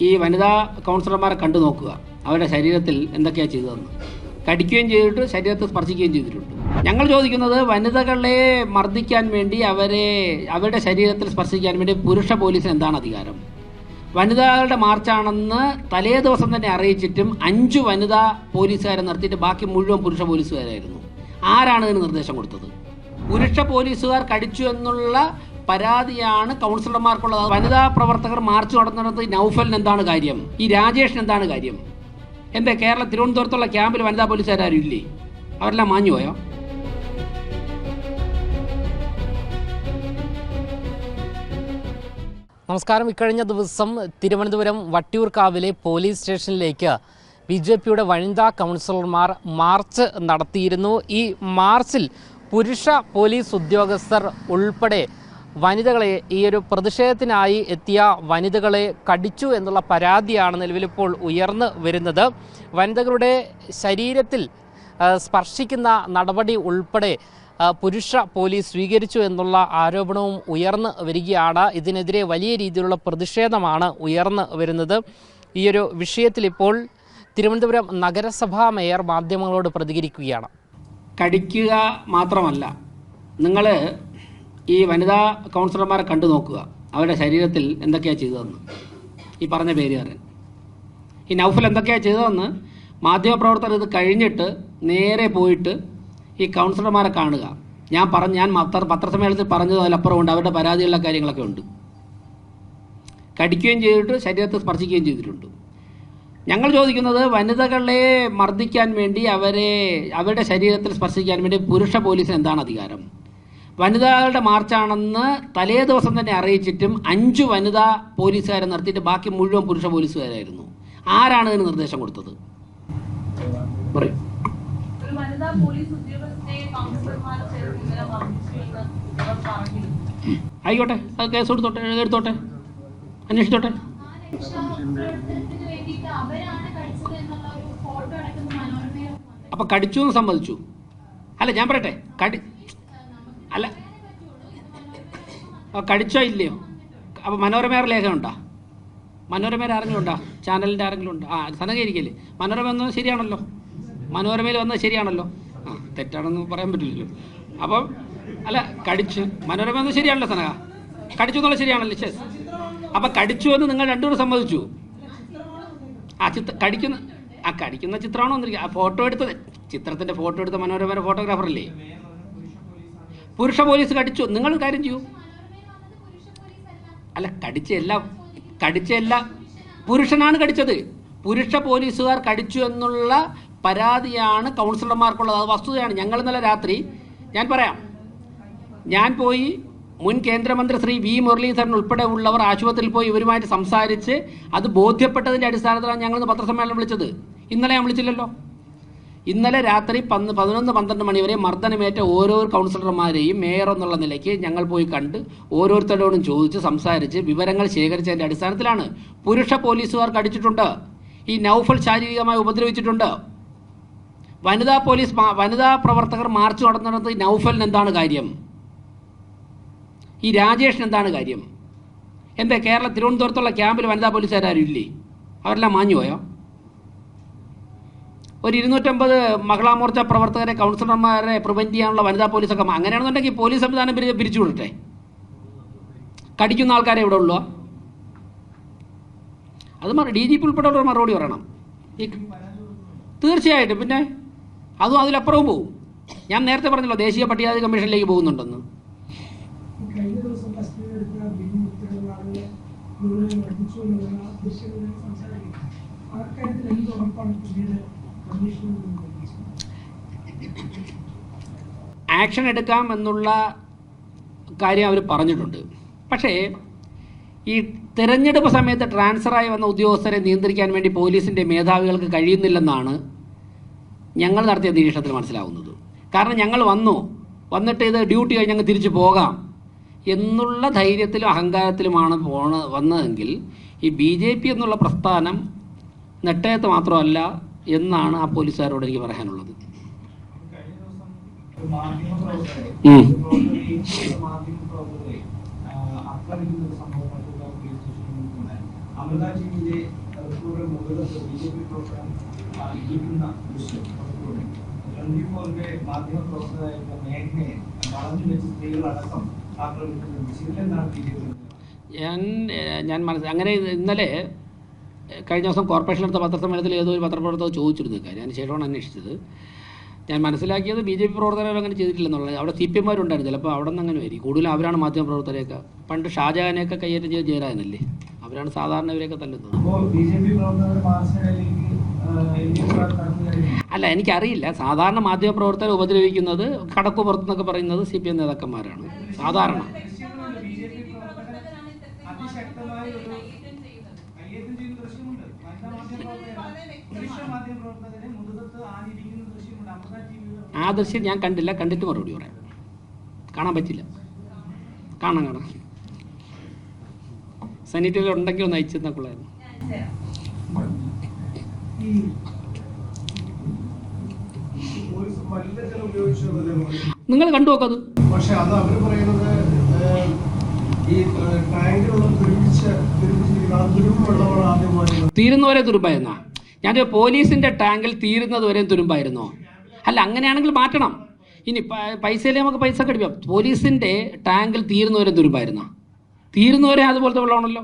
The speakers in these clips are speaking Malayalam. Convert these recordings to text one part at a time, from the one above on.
ഈ വനിതാ കൗൺസിലർമാരെ കണ്ടു നോക്കുക, അവരുടെ ശരീരത്തിൽ എന്തൊക്കെയാണ് ചെയ്തതെന്ന്. കടിക്കുകയും ചെയ്തിട്ട് ശരീരത്തെ സ്പർശിക്കുകയും ചെയ്തിട്ടുണ്ട്. ഞങ്ങൾ ചോദിക്കുന്നത്, വനിതകളെ മർദ്ദിക്കാൻ വേണ്ടി അവരുടെ ശരീരത്തിൽ സ്പർശിക്കാൻ വേണ്ടി പുരുഷ പോലീസിന് എന്താണ് അധികാരം? വനിതകളുടെ മാർച്ചാണെന്ന് തലേ ദിവസം തന്നെ അറിയിച്ചിട്ടും 5 വനിതാ പോലീസുകാരെ നിർത്തിയിട്ട് ബാക്കി മുഴുവൻ പുരുഷ പോലീസുകാരായിരുന്നു. ആരാണ് ഇതിന് നിർദ്ദേശം കൊടുത്തത്? പുരുഷ പോലീസുകാർ കടിച്ചു എന്നുള്ള പരാതിയാണ് കൗൺസിലർമാർക്കുള്ളത്. വനിതാ പ്രവർത്തകർ മാർച്ച് നടത്തുന്നത് നൗഫലിന് എന്താണ് കാര്യം? ഈ രാജേഷിന് എന്താണ് കാര്യം? എന്താ കേരള തിരുവനന്തപുരത്തുള്ള ക്യാമ്പിൽ വനിതാ പോലീസുകാരും ഇല്ലേ? അവരെല്ലാം മാഞ്ഞു പോയോ? നമസ്കാരം. ഇക്കഴിഞ്ഞ ദിവസം തിരുവനന്തപുരം വട്ടിയൂർക്കാവിലെ പോലീസ് സ്റ്റേഷനിലേക്ക് BJPയുടെ വനിതാ കൗൺസിലർമാർ മാർച്ച് നടത്തിയിരുന്നു. ഈ മാർച്ചിൽ പുരുഷ പോലീസ് ഉദ്യോഗസ്ഥർ ഉൾപ്പെടെ വനിതകളെ, ഈ ഒരു പ്രതിഷേധത്തിനായി എത്തിയ വനിതകളെ കടിച്ചു എന്നുള്ള പരാതിയാണ് നിലവിലിപ്പോൾ ഉയർന്നു വരുന്നത്. വനിതകളുടെ ശരീരത്തിൽ സ്പർശിക്കുന്ന നടപടി ഉൾപ്പെടെ പുരുഷ പോലീസ് സ്വീകരിച്ചു എന്നുള്ള ആരോപണവും ഉയർന്നു വരികയാണ്. ഇതിനെതിരെ വലിയ രീതിയിലുള്ള പ്രതിഷേധമാണ് ഉയർന്നു വരുന്നത്. ഈ ഒരു വിഷയത്തിൽ ഇപ്പോൾ തിരുവനന്തപുരം നഗരസഭാ മേയർ മാധ്യമങ്ങളോട് പ്രതികരിക്കുകയാണ്. കടിക്കുക മാത്രമല്ല, നിങ്ങൾ ഈ വനിതാ കൗൺസിലർമാരെ കണ്ടു നോക്കുക, അവരുടെ ശരീരത്തിൽ എന്തൊക്കെയാണ് ചെയ്തതെന്ന്. ഈ പറഞ്ഞ പേരുകാരൻ ഈ നൗഫൽ എന്തൊക്കെയാണ് ചെയ്തതെന്ന് മാധ്യമപ്രവർത്തകർ ഇത് കഴിഞ്ഞിട്ട് നേരെ പോയിട്ട് ഈ കൗൺസിലർമാരെ കാണുക. ഞാൻ പത്രസമ്മേളനത്തിൽ പറഞ്ഞത് അതിലപ്പുറം ഉണ്ട്. അവരുടെ പരാതിയുള്ള കാര്യങ്ങളൊക്കെ ഉണ്ട്. കടിക്കുകയും ചെയ്തിട്ട് ശരീരത്തെ സ്പർശിക്കുകയും ചെയ്തിട്ടുണ്ട്. ഞങ്ങൾ ചോദിക്കുന്നത്, വനിതകളെ മർദ്ദിക്കാൻ വേണ്ടി അവരുടെ ശരീരത്തിൽ സ്പർശിക്കാൻ വേണ്ടി പുരുഷ പോലീസിന് എന്താണ് അധികാരം? വനിതകളുടെ മാർച്ചാണെന്ന് തലേ ദിവസം തന്നെ അറിയിച്ചിട്ടും 5 വനിതാ പോലീസുകാരെ നിർത്തിയിട്ട് ബാക്കി മുഴുവൻ പുരുഷ പോലീസുകാരായിരുന്നു. ആരാണ് ഇതിന് നിർദ്ദേശം കൊടുത്തത്? പറയും. ആയിക്കോട്ടെ, അത് കേസ് എടുത്തോട്ടെ, അന്വേഷിച്ചോട്ടെ. അപ്പൊ കടിച്ചു എന്ന് സമ്മതിച്ചു. അല്ല, ഞാൻ പറയട്ടെ, അല്ല കടിച്ചോ ഇല്ലയോ? അപ്പോൾ മനോരമയുടെ ലേഖനം ഉണ്ടോ? മനോരമയിൽ ആരെങ്കിലും ഉണ്ടോ? ചാനലിൻ്റെ ആരെങ്കിലും ഉണ്ടോ? സനകരിക്കല്ലേ? മനോരമ വന്നത് ശരിയാണല്ലോ, മനോരമയിൽ വന്നത് ശരിയാണല്ലോ. തെറ്റാണെന്ന് പറയാൻ പറ്റില്ലല്ലോ. അപ്പം അല്ല, കടിച്ചു മനോരമ വന്നത് ശരിയാണല്ലോ. സനക കടിച്ചു എന്നുള്ളത് ശരിയാണല്ലോ. ശരി, അപ്പം കടിച്ചു എന്ന് നിങ്ങൾ രണ്ടുപേരും സമ്മതിച്ചു. കടിക്കുന്ന ചിത്രമാണോ വന്നിരിക്കുക? ഫോട്ടോ എടുത്തത്, ചിത്രത്തിൻ്റെ ഫോട്ടോ എടുത്ത മനോരമയുടെ ഫോട്ടോഗ്രാഫറല്ലേ? പുരുഷ പോലീസ് കടിച്ചു. നിങ്ങൾ കാര്യം ചെയ്യൂ. അല്ല, കടിച്ചല്ല, പുരുഷനാണ് കടിച്ചത്. പുരുഷ പോലീസുകാർ കടിച്ചു എന്നുള്ള പരാതിയാണ് കൗൺസിലർമാർക്കുള്ളത്. അത് വസ്തുതയാണ്. ഞങ്ങൾ ഇന്നലെ രാത്രി, ഞാൻ പോയി മുൻ കേന്ദ്രമന്ത്രി ശ്രീ V. മുരളീധരൻ ഉൾപ്പെടെ ഉള്ളവർ ആശുപത്രിയിൽ പോയി ഇവരുമായിട്ട് സംസാരിച്ച് അത് ബോധ്യപ്പെട്ടതിൻ്റെ അടിസ്ഥാനത്തിലാണ് ഞങ്ങളിന്ന് പത്രസമ്മേളനം വിളിച്ചത്. ഇന്നലെ ഞാൻ വിളിച്ചില്ലല്ലോ. ഇന്നലെ രാത്രി 11-12 മണി വരെ മർദ്ദനമേറ്റ ഓരോ കൗൺസിലർമാരെയും മേയർ എന്നുള്ള നിലയ്ക്ക് ഞങ്ങൾ പോയി കണ്ട് ഓരോരുത്തരോടും ചോദിച്ച് സംസാരിച്ച് വിവരങ്ങൾ ശേഖരിച്ചതിൻ്റെ അടിസ്ഥാനത്തിലാണ്. പുരുഷ പോലീസുകാർ കടിച്ചിട്ടുണ്ട്. ഈ നൗഫൽ ശാരീരികമായി ഉപദ്രവിച്ചിട്ടുണ്ട്. വനിതാ പ്രവർത്തകർ മാർച്ച് നടത്തുന്നത് നൗഫലിന് എന്താണ് കാര്യം? ഈ രാജേഷിന് എന്താണ് കാര്യം? എന്താ കേരള തിരുവനന്തപുരത്തുള്ള ക്യാമ്പിൽ വനിതാ പോലീസുകാരും ഇല്ലേ? അവരെല്ലാം മാഞ്ഞു പോയോ? ഒരു 250 മഹിളാ മോർച്ച പ്രവർത്തകരെ, കൗൺസിലർമാരെ പ്രിവെൻറ്റ് ചെയ്യാനുള്ള വനിതാ പോലീസൊക്കെ അങ്ങനെയാണെന്നുണ്ടെങ്കിൽ പോലീസ് സംവിധാനം പിരിച്ചു വിടട്ടെ. കടിക്കുന്ന ആൾക്കാരെ ഇവിടെ ഉള്ളൂ. അത് DGP ഉൾപ്പെടെയുള്ള മറുപടി പറയണം. തീർച്ചയായിട്ടും. പിന്നെ അതും അതിലപ്പുറവും പോകും. ഞാൻ നേരത്തെ പറഞ്ഞല്ലോ, ദേശീയ പട്ടികജാതി കമ്മീഷനിലേക്ക് പോകുന്നുണ്ടെന്ന്. ആക്ഷൻ എടുക്കാം എന്നുള്ള കാര്യം അവർ പറഞ്ഞിട്ടുണ്ട്. പക്ഷേ ഈ തെരഞ്ഞെടുപ്പ് സമയത്ത് ട്രാൻസ്ഫറായി വന്ന ഉദ്യോഗസ്ഥരെ നിയന്ത്രിക്കാൻ വേണ്ടി പോലീസിൻ്റെ മേധാവികൾക്ക് കഴിയുന്നില്ലെന്നാണ് ഞങ്ങൾ നടത്തിയ നിരീക്ഷണത്തിൽ മനസ്സിലാവുന്നത്. കാരണം ഞങ്ങൾ വന്നിട്ട് ഇത് ഡ്യൂട്ടി കഴിഞ്ഞ് ഞങ്ങൾ തിരിച്ചു പോകാം എന്നുള്ള ധൈര്യത്തിലും അഹങ്കാരത്തിലുമാണ് വന്നതെങ്കിൽ ഈ BJP എന്നുള്ള പ്രസ്ഥാനം നെട്ടയത്ത് മാത്രമല്ല എന്നാണ് ആ പോലീസുകാരോട് എനിക്ക് പറയാനുള്ളത്. അമൃത ടിവിയിലെ റിപ്പോർട്ടർ മുകളിലത്ത് BJP പ്രവർത്തനം ഇരിക്കുന്ന ദൃശ്യം പുറത്തുവിടും. 24-ന്റെ മാധ്യമപ്രവർത്തകരായിട്ടുള്ള മേഘനയെ വളഞ്ഞു വെച്ച് സ്ത്രീകളടക്കം ആക്രമിക്കുന്നത് ഇതിലെന്താണ് BJP? അങ്ങനെ ഇന്നലെ കഴിഞ്ഞ ദിവസം കോർപ്പറേഷൻ എടുത്ത പത്രസമ്മേളനത്തിൽ ഏതോ ഒരു പത്രപ്രവർത്തകർ ചോദിച്ചിരുന്നു കാര്യം. അതിന് ശേഷമാണ് അന്വേഷിച്ചത്. ഞാൻ മനസ്സിലാക്കിയത് BJP പ്രവർത്തകർ അങ്ങനെ ചെയ്തിട്ടില്ലെന്നുള്ളത്. അവിടെ CPM ഉണ്ടായിരുന്നു. ചിലപ്പോൾ അവിടെ നിന്ന് അങ്ങനെ വരും. കൂടുതലും അവരാണ് മാധ്യമപ്രവർത്തകരെയൊക്കെ. പണ്ട് ഷാജഹാനെയൊക്കെ കയ്യേറ്റം ചെയ്ത് ജയരാജനല്ലേ, അവരാണ് സാധാരണ ഇവരെയൊക്കെ തല്ലുന്നത്. അല്ല, എനിക്കറിയില്ല. സാധാരണ മാധ്യമപ്രവർത്തകരെ ഉപദ്രവിക്കുന്നത് കടക്കു പുറത്തുനിന്നൊക്കെ പറയുന്നത് CPM നേതാക്കന്മാരാണ് സാധാരണ. ആ ദൃശ്യം ഞാൻ കണ്ടില്ല. കണ്ടിട്ട് മറുപടി പറയാം. കാണാൻ പറ്റില്ല. കാണാം. സാനിറ്ററി ഉണ്ടെങ്കിൽ ഒന്ന് അയച്ചു തന്നോളായിരുന്നു. നിങ്ങൾ കണ്ടു നോക്കത്. പക്ഷെ അത് അവർ പറയുന്നത് തീരുന്നവരെ തുരുമ്പായിരുന്നോ? ഞാൻ പോലീസിന്റെ ടാങ്കിൽ തീരുന്നതുവരെയും തുരുമ്പായിരുന്നോ? അല്ല, അങ്ങനെയാണെങ്കിൽ മാറ്റണം. ഇനി പൈസയിലെ നമുക്ക് പൈസ കടിപ്പാം. പോലീസിന്റെ ടാങ്കിൽ തീരുന്നവരെ തുരുമ്പായിരുന്നോ? തീരുന്നവരെ അതുപോലത്തെ വെള്ളമാണല്ലോ.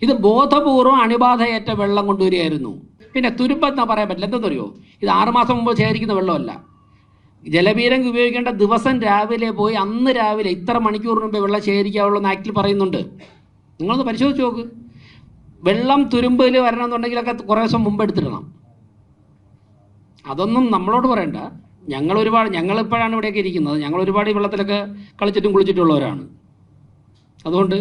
ഇത് ബോധപൂർവ്വം അണുബാധയേറ്റ വെള്ളം കൊണ്ടുവരികയായിരുന്നു. പിന്നെ തുരുമ്പെന്നാ പറയാൻ പറ്റില്ല. എന്തെന്നറിയോ, ഇത് 6 മാസം മുമ്പ് ശേഖരിക്കുന്ന വെള്ളമല്ല. ജലപീരങ്കി ഉപയോഗിക്കേണ്ട ദിവസം രാവിലെ പോയി അന്ന് രാവിലെ ഇത്ര മണിക്കൂറിന് മുമ്പേ വെള്ളം ശേഖരിക്കാവുള്ളൂ എന്ന് ആക്ടിൽ പറയുന്നുണ്ട്. നിങ്ങളൊന്ന് പരിശോധിച്ച് നോക്ക്. വെള്ളം തുരുമ്പിൽ വരണമെന്നുണ്ടെങ്കിലൊക്കെ കുറേ ദിവസം മുമ്പ് എടുത്തിടണം. അതൊന്നും നമ്മളോട് പറയണ്ട. ഞങ്ങളിപ്പോഴാണ് ഇവിടെയൊക്കെ ഇരിക്കുന്നത്. ഞങ്ങൾ ഒരുപാട് ഈ വെള്ളത്തിലൊക്കെ കളിച്ചിട്ടും കുളിച്ചിട്ടുള്ളവരാണ്. അതുകൊണ്ട്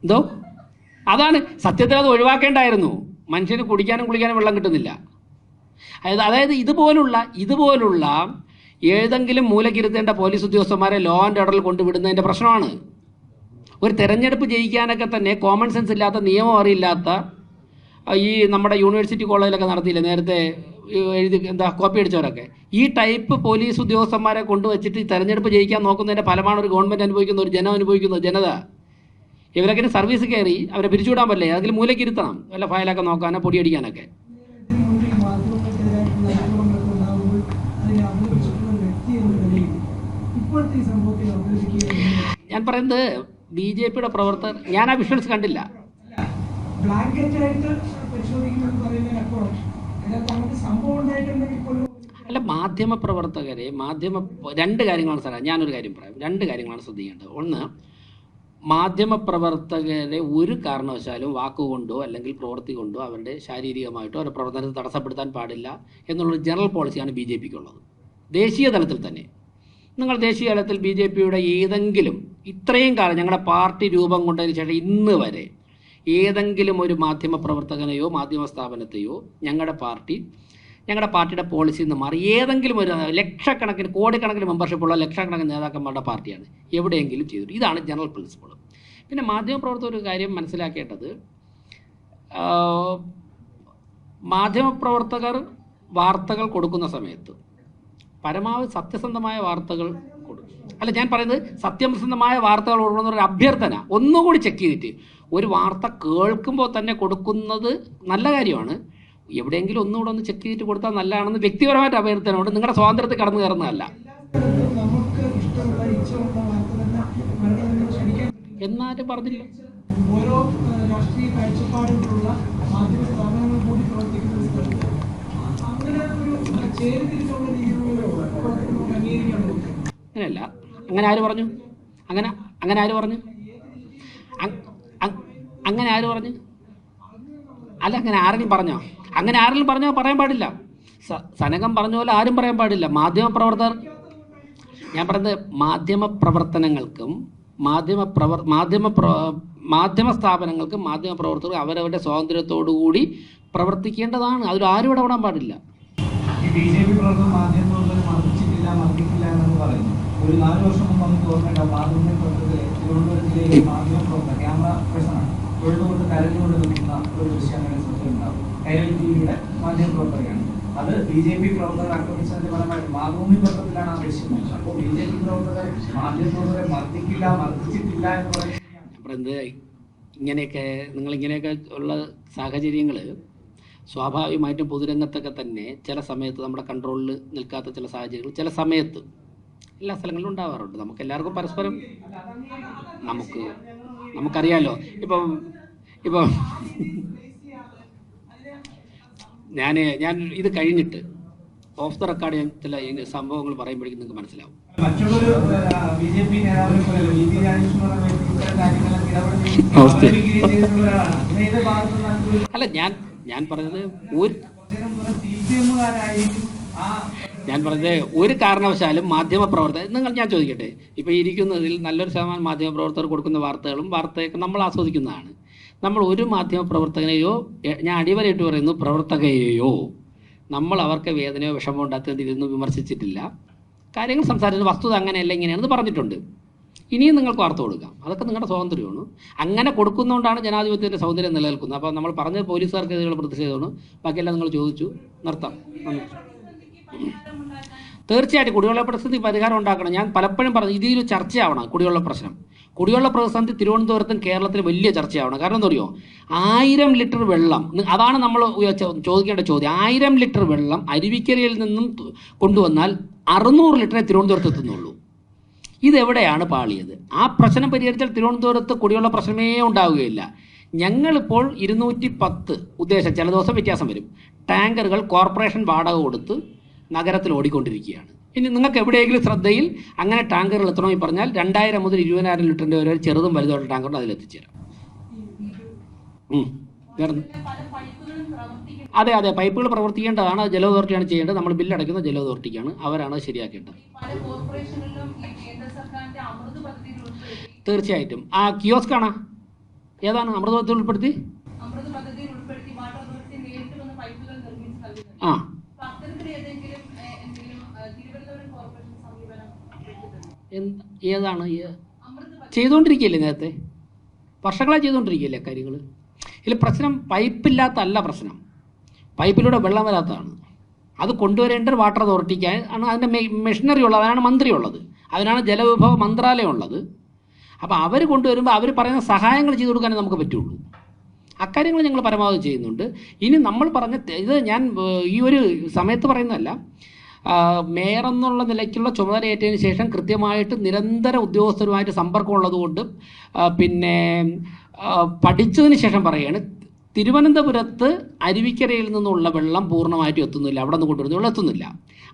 എന്തോ അതാണ് സത്യത്തിൽ അത് ഒഴിവാക്കേണ്ടായിരുന്നു. മനുഷ്യന് കുടിക്കാനും കുളിക്കാനും വെള്ളം കിട്ടുന്നില്ല. അതായത് ഇതുപോലുള്ള ഏതെങ്കിലും മൂലക്കിരുത്തേണ്ട പോലീസ് ഉദ്യോഗസ്ഥന്മാരെ ലോ ആൻഡ് ഓർഡറിൽ കൊണ്ടുവിടുന്നതിൻ്റെ പ്രശ്നമാണ്. ഒരു തെരഞ്ഞെടുപ്പ് ജയിക്കാനൊക്കെ തന്നെ കോമൺ സെൻസ് ഇല്ലാത്ത, നിയമം അറിയില്ലാത്ത, ഈ നമ്മുടെ യൂണിവേഴ്സിറ്റി കോളേജിലൊക്കെ നടത്തിയില്ലേ നേരത്തെ കോപ്പി അടിച്ചവരൊക്കെ, ഈ ടൈപ്പ് പോലീസ് ഉദ്യോഗസ്ഥന്മാരെ കൊണ്ടുവച്ചിട്ട് ഈ തെരഞ്ഞെടുപ്പ് ജയിക്കാൻ നോക്കുന്നതിൻ്റെ ഫലമാണ് ഒരു ഗവൺമെൻറ് അനുഭവിക്കുന്ന, ഒരു ജനം അനുഭവിക്കുന്നത്, ജനത. ഇവരൊക്കെ സർവീസ് കയറി അവരെ പിരിച്ചുവിടാൻ പറ്റില്ലേ? അതിൽ മൂലക്കിരുത്തണം, വല്ല ഫയലൊക്കെ നോക്കാനോ പൊടിയടിക്കാനൊക്കെ. ഞാൻ പറയുന്നത് BJPയുടെ പ്രവർത്തകർ, ഞാൻ ആ വിഷ്വൽസ് കണ്ടില്ല. അല്ല, മാധ്യമപ്രവർത്തകരെ രണ്ട് കാര്യങ്ങളാണ് സാറേ. ഞാനൊരു കാര്യം പറയാം. 2 കാര്യങ്ങളാണ് ശ്രദ്ധിക്കേണ്ടത്. ഒന്ന്, മാധ്യമപ്രവർത്തകരെ ഒരു കാരണവശാലും വാക്കുകൊണ്ടോ അല്ലെങ്കിൽ പ്രവൃത്തി കൊണ്ടോ അവരുടെ ശാരീരികമായിട്ടോ അവരുടെ പ്രവർത്തനത്തെ തടസ്സപ്പെടുത്താൻ പാടില്ല എന്നുള്ളൊരു ജനറൽ പോളിസിയാണ് BJPക്കുള്ളത്. ദേശീയ തലത്തിൽ തന്നെ. നിങ്ങൾ ദേശീയ തലത്തിൽ BJPയുടെ ഏതെങ്കിലും ഇത്രയും കാലം ഞങ്ങളുടെ പാർട്ടി രൂപം കൊണ്ടതിന് ശേഷം ഇന്ന് വരെ ഏതെങ്കിലും ഒരു മാധ്യമപ്രവർത്തകനെയോ മാധ്യമ സ്ഥാപനത്തെയോ ഞങ്ങളുടെ പാർട്ടിയുടെ പോളിസിയിൽ നിന്ന് മാറി ഏതെങ്കിലും ഒരു ലക്ഷക്കണക്കിന് കോടിക്കണക്കിന് മെമ്പർഷിപ്പുള്ള ലക്ഷക്കണക്കിന് നേതാക്കന്മാരുടെ പാർട്ടിയാണ് എവിടെയെങ്കിലും ചെയ്തിട്ട്. ഇതാണ് ജനറൽ പ്രിൻസിപ്പിൾ. പിന്നെ മാധ്യമപ്രവർത്തകർ ഒരു കാര്യം മനസ്സിലാക്കേണ്ടത്, മാധ്യമപ്രവർത്തകർ വാർത്തകൾ കൊടുക്കുന്ന സമയത്ത് പരമാവധി സത്യസന്ധമായ വാർത്തകൾ കൊടുക്കും. അല്ല, ഞാൻ പറയുന്നത് സത്യസന്ധമായ വാർത്തകൾ കൊടുക്കണമെന്നൊരു അഭ്യർത്ഥന ഒന്നുകൂടി ചെക്ക് ചെയ്തിട്ട് ഒരു വാർത്ത കേൾക്കുമ്പോൾ തന്നെ കൊടുക്കുന്നത് നല്ല കാര്യമാണ്. എവിടെയെങ്കിലും ഒന്നുകൂടെ ഒന്ന് ചെക്ക് ചെയ്തിട്ട് കൊടുത്താൽ നല്ലതാണെന്ന് വ്യക്തിപരമായിട്ട് അഭ്യർത്ഥനയുണ്ട്. നിങ്ങളുടെ സ്വാതന്ത്ര്യത്തിൽ കടന്നു കയറുന്നതല്ല. എന്നാലും പറഞ്ഞില്ല. ഓരോ രാഷ്ട്രീയ കാഴ്ചപ്പാടുകളുള്ള മാധ്യമ സ്ഥാപനങ്ങൾ കൂടി പ്രവർത്തിക്കുന്ന അങ്ങനെയല്ല. അങ്ങനെ ആര് പറഞ്ഞു? അങ്ങനെ ആര് പറഞ്ഞു? അങ്ങനെ ആര് പറഞ്ഞു? അല്ല, അങ്ങനെ ആരെങ്കിലും പറഞ്ഞോ? അങ്ങനെ ആരെങ്കിലും പറഞ്ഞോ? പറയാൻ പാടില്ല. സനകം പറഞ്ഞ പോലെ ആരും പറയാൻ പാടില്ല. മാധ്യമപ്രവർത്തകർ, ഞാൻ പറയുന്നത് മാധ്യമപ്രവർത്തനങ്ങൾക്കും മാധ്യമ സ്ഥാപനങ്ങൾക്കും മാധ്യമപ്രവർത്തകർ അവരവരുടെ സ്വാതന്ത്ര്യത്തോടുകൂടി പ്രവർത്തിക്കേണ്ടതാണ്. അതിലാരും ഇടപെടാൻ പാടില്ല. BJP പ്രവർത്തകർ മാധ്യമപ്രവർത്തകർ മർദ്ദിക്കില്ല എന്ന് പറയുന്നു. ഒരു 4 വർഷം മുമ്പ് നമുക്ക് ഓർമ്മയുണ്ട്, മാധ്യമപ്രവർത്തകരെ തിരുവനന്തപുരം ജില്ലയിലെ മാധ്യമപ്രവർത്തകർ ക്യാമറ പേഴ്സണാണ് തൊഴിലുകൊണ്ട് കരഞ്ഞുകൊണ്ട് നിൽക്കുന്ന ഒരു ദൃശ്യം അങ്ങനെ ശ്രദ്ധയുണ്ടാവും. കൈരളി TVയുടെ മാധ്യമപ്രവർത്തകരാണ്. അത് BJP പ്രവർത്തകർ ആക്രമിച്ചതിന്റെ ഫലമായിട്ട് മാതൃഭൂമി പത്രത്തിലാണ് ആ ദൃശ്യം. അപ്പോൾ BJP പ്രവർത്തകർ മാധ്യമപ്രവർത്തകരെ മർദ്ദിച്ചിട്ടില്ല എന്ന് പറയുന്നത് നിങ്ങളിങ്ങനെയൊക്കെ ഉള്ള സാഹചര്യങ്ങൾ സ്വാഭാവികമായിട്ടും പൊതുരംഗത്തൊക്കെ തന്നെ ചില സമയത്ത് നമ്മുടെ കൺട്രോളിൽ നിൽക്കാത്ത ചില സാഹചര്യങ്ങൾ ചില സമയത്ത് എല്ലാ സ്ഥലങ്ങളിലും ഉണ്ടാവാറുണ്ട്. നമുക്ക് എല്ലാവർക്കും പരസ്പരം നമുക്കറിയാമല്ലോ. ഇപ്പം ഞാൻ ഇത് കഴിഞ്ഞിട്ട് ഓഫ് ദ റെക്കോർഡ് ഞാൻ ചില സംഭവങ്ങൾ പറയുമ്പോഴേക്കും നിങ്ങൾക്ക് മനസ്സിലാവും. മറ്റുള്ളൊരു ബിജെപി നേതാവിനെ പോലെ വി.പി. രാജേഷ് എന്ന് പറഞ്ഞ വ്യക്തി ഇത്തരം കാര്യങ്ങളൊക്കെ ഇടപെടുകയും ചെയ്തിട്ടുള്ള ഒരാളാണ്. ഇതിന്റെ ഭാഗത്തുനിന്ന് അല്ല, ഞാൻ പറഞ്ഞത് ഞാൻ പറഞ്ഞത് ഒരു കാരണവശാലും മാധ്യമപ്രവർത്തകർ ഞാൻ ചോദിക്കട്ടെ, ഇപ്പോൾ ഇരിക്കുന്നതിൽ നല്ലൊരു ശതമാനം മാധ്യമപ്രവർത്തകർ കൊടുക്കുന്ന വാർത്തയൊക്കെ നമ്മൾ ആസ്വദിക്കുന്നതാണ്. നമ്മൾ ഒരു മാധ്യമപ്രവർത്തകനെയോ, ഞാൻ അടിവരയിട്ട് പറയുന്നു പ്രവർത്തകയെയോ, നമ്മൾ അവർക്ക് വേദനയോ വിഷമോ ഉണ്ടാക്കുന്നതിലൊന്നും വിമർശിച്ചിട്ടില്ല. കാര്യങ്ങൾ സംസാരിച്ചത് വസ്തുത അങ്ങനെയല്ല ഇങ്ങനെയാണെന്ന് പറഞ്ഞിട്ടുണ്ട്. ഇനിയും നിങ്ങൾക്ക് വാർത്ത കൊടുക്കാം, അതൊക്കെ നിങ്ങളുടെ സ്വാതന്ത്ര്യമാണ്. അങ്ങനെ കൊടുക്കുന്നതുകൊണ്ടാണ് ജനാധിപത്യത്തിൻ്റെ സൗന്ദര്യം നിലനിൽക്കുന്നത്. അപ്പോൾ നമ്മൾ പറഞ്ഞത് പോലീസുകാർക്കെതിരെയുള്ള പ്രതിഷേധമാണ്. ബാക്കിയെല്ലാം നിങ്ങൾ ചോദിച്ചു, നിർത്താം. തീർച്ചയായിട്ടും കുടിവെള്ള പ്രതിസന്ധി പരിഹാരം ഉണ്ടാക്കണം. ഞാൻ പലപ്പോഴും പറഞ്ഞു ഇതിൽ ചർച്ചയാവണം കുടിവെള്ള പ്രശ്നം. കുടിവെള്ള പ്രതിസന്ധി തിരുവനന്തപുരത്തും കേരളത്തിൽ വലിയ ചർച്ചയാവണം. കാരണം എന്താ പറയുക, 1000 ലിറ്റർ വെള്ളം, അതാണ് നമ്മൾ ചോദിക്കേണ്ട ചോദ്യം. 1000 ലിറ്റർ വെള്ളം അരുവിക്കരയിൽ നിന്നും കൊണ്ടുവന്നാൽ 600 ലിറ്ററേ തിരുവനന്തപുരത്ത് എത്തുന്നുള്ളൂ. ഇതെവിടെയാണ് പാളിയത്? ആ പ്രശ്നം പരിഹരിച്ചാൽ തിരുവനന്തപുരത്ത് കുടിവെള്ള പ്രശ്നമേ ഉണ്ടാവുകയില്ല. ഞങ്ങളിപ്പോൾ 210 ഉദ്ദേശം, ചില ദിവസം വ്യത്യാസം വരും, ടാങ്കറുകൾ കോർപ്പറേഷൻ വാടക കൊടുത്ത് നഗരത്തിൽ ഓടിക്കൊണ്ടിരിക്കുകയാണ്. ഇനി നിങ്ങൾക്ക് എവിടെയെങ്കിലും ശ്രദ്ധയിൽ അങ്ങനെ ടാങ്കറുകൾ എത്തണമെങ്കിൽ പറഞ്ഞാൽ 2000 മുതൽ 20,000 ലിറ്ററിൻ്റെ വരെ ചെറുതും വലുതുമായിട്ട് ടാങ്കറുകൾ അതിലെത്തിച്ചേരാം. അതെ, പൈപ്പുകൾ പ്രവർത്തിക്കേണ്ടതാണ്. ജല അതോറിറ്റിയാണ് ചെയ്യേണ്ടത്. നമ്മൾ ബില്ലടയ്ക്കുന്ന ജല അതോറിറ്റിക്കാണ്, അവരാണ് ശരിയാക്കേണ്ടത്. തീർച്ചയായിട്ടും. ആ കിയോസ്കാണ് ഏതാണ് അമൃത് പദ്ധതി ഉൾപ്പെടുത്തി? ആ ഏതാണ് ചെയ്തുകൊണ്ടിരിക്കുകയല്ലേ? നേരത്തെ വർഷങ്ങളായി ചെയ്തുകൊണ്ടിരിക്കുകയല്ലേ കാര്യങ്ങൾ. ഇതിൽ പ്രശ്നം പൈപ്പില്ലാത്തല്ല, പ്രശ്നം പൈപ്പിലൂടെ വെള്ളം വരാത്തതാണ്. അത് കൊണ്ടുവരേണ്ടത് വാട്ടർ അതോറിറ്റിക്ക് ആണ്. അതിൻ്റെ മെഷീനറി ഉള്ളത്, അതിനാണ് മന്ത്രി ഉള്ളത്, അതിനാണ് ജലവിഭവ മന്ത്രാലയം ഉള്ളത്. അപ്പോൾ അവർ കൊണ്ടുവരുമ്പോൾ അവർ പറയുന്ന സഹായങ്ങൾ ചെയ്തു കൊടുക്കാനേ നമുക്ക് പറ്റുള്ളൂ. അക്കാര്യങ്ങൾ ഞങ്ങൾ പരമാവധി ചെയ്യുന്നുണ്ട്. ഇനി നമ്മൾ പറഞ്ഞ ഇത് ഞാൻ ഈ ഒരു സമയത്ത് പറയുന്നതല്ല, മേയർ എന്നുള്ള നിലയ്ക്കുള്ള ചുമതലയേറ്റതിന് ശേഷം കൃത്യമായിട്ട് നിരന്തര ഉദ്യോഗസ്ഥരുമായിട്ട് സമ്പർക്കമുള്ളതുകൊണ്ട് പിന്നെ പഠിച്ചതിന് ശേഷം പറയുകയാണ്, തിരുവനന്തപുരത്ത് അരുവിക്കരയിൽ നിന്നുള്ള വെള്ളം പൂർണ്ണമായിട്ടും എത്തുന്നില്ല, അവിടെ നിന്ന് കൊണ്ടുവരുന്ന വെള്ളം എത്തുന്നില്ല.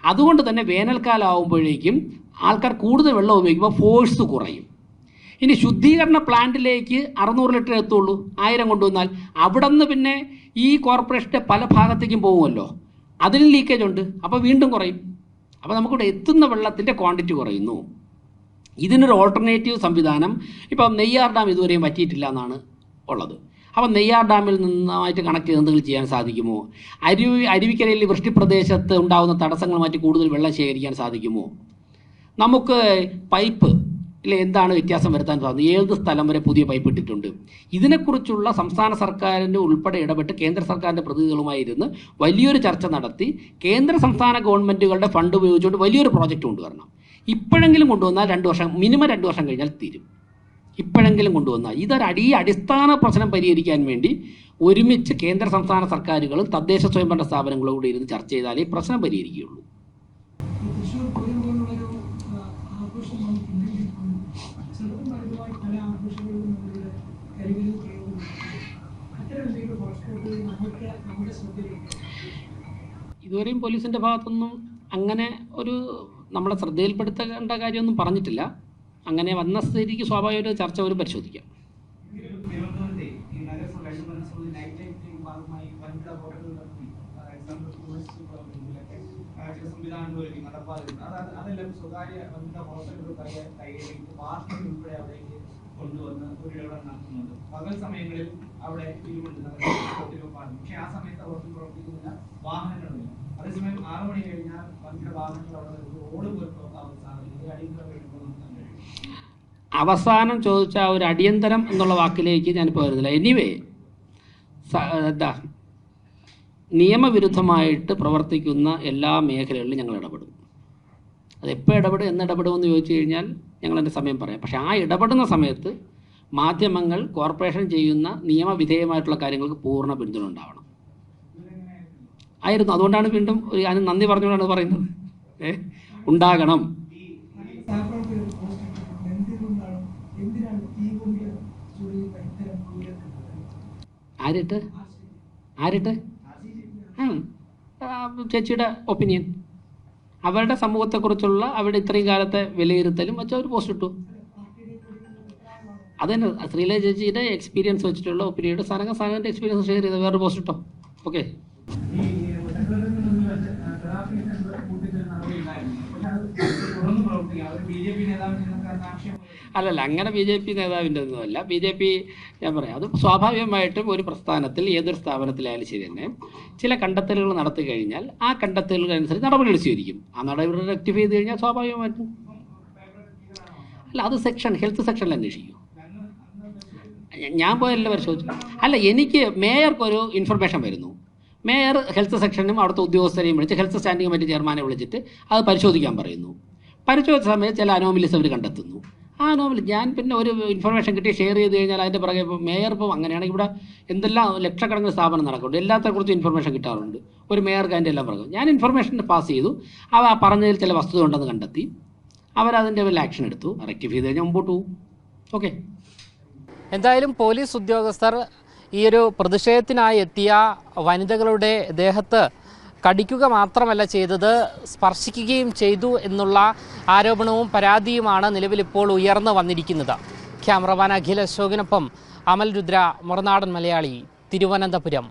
അതുകൊണ്ട് തന്നെ വേനൽക്കാലം ആകുമ്പോഴേക്കും ആൾക്കാർ കൂടുതൽ വെള്ളം ഉപയോഗിക്കുമ്പോൾ ഫോഴ്സ് കുറയും. ഇനി ശുദ്ധീകരണ പ്ലാന്റിലേക്ക് 600 ലിറ്റർ എത്തുള്ളൂ, 1000 കൊണ്ടുവന്നാൽ അവിടെ നിന്ന് പിന്നെ ഈ കോർപ്പറേഷൻ്റെ പല ഭാഗത്തേക്കും പോകുമല്ലോ, അതിന് ലീക്കേജ് ഉണ്ട്, അപ്പോൾ വീണ്ടും കുറയും. അപ്പോൾ നമുക്കിവിടെ എത്തുന്ന വെള്ളത്തിൻ്റെ ക്വാണ്ടിറ്റി കുറയുന്നു. ഇതിനൊരു ഓൾട്ടർനേറ്റീവ് സംവിധാനം ഇപ്പം നെയ്യാർ ഡാം ഇതുവരെയും പറ്റിയിട്ടില്ല എന്നാണ് ഉള്ളത്. അപ്പം നെയ്യാർ ഡാമിൽ നിന്നായിട്ട് കണക്ട് ചെയ്ത് എന്തെങ്കിലും ചെയ്യാൻ സാധിക്കുമോ? അരുവിക്കരയിൽ വൃഷ്ടിപ്രദേശത്ത് ഉണ്ടാകുന്ന തടസ്സങ്ങൾ മാറ്റി കൂടുതൽ വെള്ളം ശേഖരിക്കാൻ സാധിക്കുമോ? നമുക്ക് പൈപ്പ് എന്താണ് വ്യത്യാസം വരുത്താൻ സാധിക്കും? ഏത് സ്ഥലം വരെ പുതിയ പൈപ്പ് ഇട്ടിട്ടുണ്ട്? ഇതിനെക്കുറിച്ചുള്ള സംസ്ഥാന സർക്കാരിൻ്റെ ഉൾപ്പെടെ ഇടപെട്ട് കേന്ദ്ര സർക്കാരിൻ്റെ പ്രതിനിധികളുമായിരുന്ന് വലിയൊരു ചർച്ച നടത്തി കേന്ദ്ര സംസ്ഥാന ഗവൺമെൻറ്റുകളുടെ ഫണ്ട് ഉപയോഗിച്ചുകൊണ്ട് വലിയൊരു പ്രോജക്റ്റ് കൊണ്ടുവരണം. ഇപ്പോഴെങ്കിലും കൊണ്ടുവന്നാൽ 2 വർഷം, മിനിമം 2 വർഷം കഴിഞ്ഞാൽ തീരും. ഇപ്പോഴെങ്കിലും കൊണ്ടുവന്നാൽ അടിസ്ഥാന പ്രശ്നം പരിഹരിക്കാൻ വേണ്ടി ഒരുമിച്ച് കേന്ദ്ര സംസ്ഥാന സർക്കാരുകളും തദ്ദേശ സ്വയംഭരണ സ്ഥാപനങ്ങളും കൂടി ഇരുന്ന് ചർച്ച ചെയ്താലേ പ്രശ്നം പരിഹരിക്കുകയുള്ളൂ. ഇതുവരെയും പോലീസിൻ്റെ ഭാഗത്തൊന്നും അങ്ങനെ ഒരു നമ്മളെ ശ്രദ്ധയിൽപ്പെടുത്തേണ്ട കാര്യമൊന്നും പറഞ്ഞിട്ടില്ല. അങ്ങനെ വന്ന സ്ഥിതിക്ക് സ്വാഭാവികമായിട്ട് ചർച്ച ഒരു പരിശോധിക്കാം. കൊണ്ടുവന്ന് ഒരു ഇടപെടൽ നടത്തുന്നുണ്ട്. പകൽ സമയങ്ങളിൽ അവിടെ ഇരുമുണ്ട്, പക്ഷേ ആ സമയത്ത് അവർക്ക് പ്രവർത്തിക്കുന്നില്ല, വാഹനങ്ങളുമില്ല. അതേസമയം 6 മണി കഴിഞ്ഞാൽ വൻകിട വാഹനങ്ങൾ അവിടെ റോഡ് പോലുള്ള സാഹചര്യം. അവസാനം ചോദിച്ച ഒരു അടിയന്തരം എന്നുള്ള വാക്കിലേക്ക് ഞാനിപ്പോൾ വരുന്നില്ല. എനിവേ നിയമവിരുദ്ധമായിട്ട് പ്രവർത്തിക്കുന്ന എല്ലാ മേഖലകളിലും ഞങ്ങൾ ഇടപെടും. അതെപ്പോൾ ഇടപെടും, എന്ന് ഇടപെടുമെന്ന് ചോദിച്ചു കഴിഞ്ഞാൽ ഞങ്ങളതിൻ്റെ സമയം പറയാം. പക്ഷേ ആ ഇടപെടുന്ന സമയത്ത് മാധ്യമങ്ങൾ കോർപ്പറേഷൻ ചെയ്യുന്ന നിയമവിധേയമായിട്ടുള്ള കാര്യങ്ങൾക്ക് പൂർണ്ണ പിന്തുണ ഉണ്ടാവണം. ആയിരുന്നു. അതുകൊണ്ടാണ് വീണ്ടും അതിന് നന്ദി പറഞ്ഞുകൊണ്ടാണ് പറയുന്നത്. ഉണ്ടാകണം. ആരിട്ട് ചേച്ചിയുടെ ഒപ്പീനിയൻ, അവരുടെ സമൂഹത്തെക്കുറിച്ചുള്ള അവരുടെ ഇത്രയും കാലത്തെ വിലയിരുത്തലും വെച്ച ഒരു പോസ്റ്റ് ഇട്ടു. അതന്നെ ശ്രീലത ചേച്ചിയുടെ എക്സ്പീരിയൻസ് വെച്ചിട്ടുള്ള ഒപ്പീനിയുടെ സാധനങ്ങളുടെ എക്സ്പീരിയൻസ് ഷെയർ ചെയ്ത വേറെ പോസ്റ്റ് ഇട്ടോ. ഓക്കെ. അല്ലല്ല, അങ്ങനെ BJP നേതാവിൻ്റെ ഒന്നുമല്ല. BJP ഞാൻ പറയാം, അത് സ്വാഭാവികമായിട്ടും ഒരു പ്രസ്ഥാനത്തിൽ ഏതൊരു സ്ഥാപനത്തിലായാലും ശരി തന്നെ ചില കണ്ടെത്തലുകൾ നടത്തി കഴിഞ്ഞാൽ ആ കണ്ടെത്തലുകളനുസരിച്ച് നടപടികൾ സ്വീകരിക്കും. ആ നടപടികൾ റെക്ടിഫൈ ചെയ്ത് കഴിഞ്ഞാൽ സ്വാഭാവികമായിട്ടും അല്ല, അത് ഹെൽത്ത് സെക്ഷനിൽ അന്വേഷിക്കും. ഞാൻ പോയല്ല പരിശോധിച്ചു. അല്ല, എനിക്ക് മേയർക്കൊരു ഇൻഫർമേഷൻ വരുന്നു. മേയർ ഹെൽത്ത് സെക്ഷനും അവിടുത്തെ ഉദ്യോഗസ്ഥരെയും വിളിച്ച് ഹെൽത്ത് സ്റ്റാൻഡിംഗ് കമ്മിറ്റി ചെയർമാനെ വിളിച്ചിട്ട് അത് പരിശോധിക്കാൻ പറയുന്നു. പരിശോധിച്ച സമയത്ത് ചില അനോമലീസ് അവർ കണ്ടെത്തുന്നു. ആ അനോമലി ഞാൻ പിന്നെ ഒരു ഇൻഫർമേഷൻ കിട്ടി ഷെയർ ചെയ്ത് കഴിഞ്ഞാൽ അതിൻ്റെ പുറകെ ഇപ്പോൾ മേയർ ഇപ്പോൾ അങ്ങനെയാണെങ്കിൽ ഇവിടെ എന്തെല്ലാം ലക്ഷക്കണക്കിന് സ്ഥാപനം നടക്കുന്നുണ്ട്, എല്ലാത്തെക്കുറിച്ചും ഇൻഫർമേഷൻ കിട്ടാറുണ്ട്. ഒരു മേയർക്ക് അതിൻ്റെ എല്ലാം പുറകെ ഞാൻ ഇൻഫർമേഷൻ പാസ് ചെയ്തു. അവ പറഞ്ഞതിൽ ചില വസ്തുത ഉണ്ടെന്ന് കണ്ടെത്തി. അവരതിൻ്റെ വല്ല ആക്ഷൻ എടുത്തു. റെക്ടിഫൈ ചെയ്ത് കഴിഞ്ഞാൽ മുമ്പോട്ട് പോകും. ഓക്കെ. എന്തായാലും പോലീസ് ഉദ്യോഗസ്ഥർ ഈ ഒരു പ്രതിഷേധത്തിനായി എത്തിയ വനിതകളുടെ ദേഹത്ത് കടിക്കുക മാത്രമല്ല ചെയ്തത്, സ്പർശിക്കുകയും ചെയ്തു എന്നുള്ള ആരോപണവും പരാതിയുമാണ് നിലവിലിപ്പോൾ ഉയർന്നു വന്നിരിക്കുന്നത്. ക്യാമറമാൻ അഖിൽ അശോകിനൊപ്പം അമൽ രുദ്ര, മറുനാടൻ മലയാളി, തിരുവനന്തപുരം.